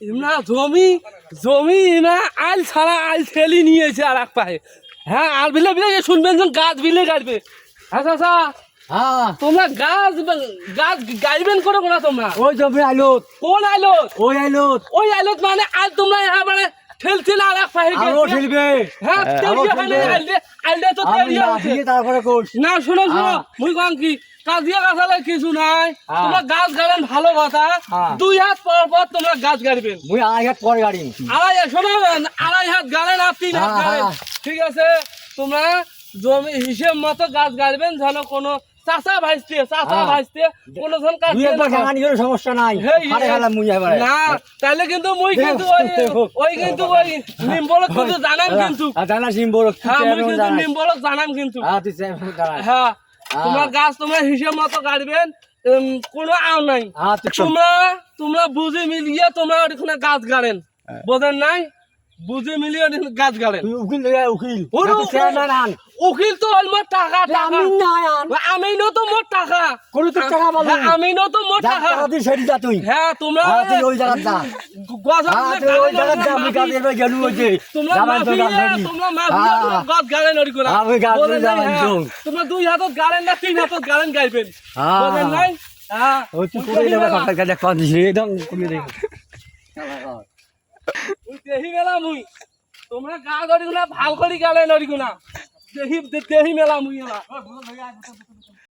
না জমি জমি না আল ছাড়া আল ঠেলি নিয়েছে আর এক পায়ে। হ্যাঁ আর বিলে বিলে শুনবেন যখন গাছ বিলে গাড়বে। হ্যাঁ চাচা হ্যাঁ তোমরা গাছ গাছ গাইবেন করো না তোমরা। ওই জমি আইলত কোন আইলত? ওই আইলত ওই আইলত মানে আজ তোমরা মানে ঠেলছিল আর এক পায়ে আরো ঠেলবে। হ্যাঁ আইলে তো তেলিয়া হচ্ছে। তারপরে কোষ না শোনো মুই কম কি কাজিয়া গাছালে কিছু নাই। তোমরা গাছ গাড়েন ভালো কথা, 2 হাত পর পর তোমরা গাছ গাড়বেন। মুই আড়াই হাত পরে গাড়ি শোনো 2.5 হাত গাড়েন আর 3 হাত গাড়েন, ঠিক আছে? তোমরা জমি হিসেব মতো গাছ গাড়বেন, যেন কোনো চাচা ভাইস্তে কোনো জন কাজ সমস্যা নাই না। তাহলে কিন্তু মুই কিন্তু ওই কিন্তু ওই নিম্বলক কিন্তু জানাম কিন্তু নিম্বলক জানাম কিন্তু। হ্যাঁ তোমার গাছ তোমরা হিসেব মতো গাড়বেন, কোনো আও নাই। তোমরা বুঝে মিলিয়ে তোমরা ওখানে গাছ গাড়েন, বোঝেন নাই? বুঝে মিলিয়ে গাছ গাড়েন। উকিল তো মোট টাকা আমি তো মোট টাকা আমি তো মোট টাকা। হ্যাঁ তোমরা গাছ গাড়েন, তোমরা 2 হাতত গাড়েন না 3 হাতত গাড়েন গাইবেন, বোঝেন নাই? দেহি মেলা মুই তোমরা গা ধরি না ভাল করে গালে নড়ি না দেহি মেলা মুই এলা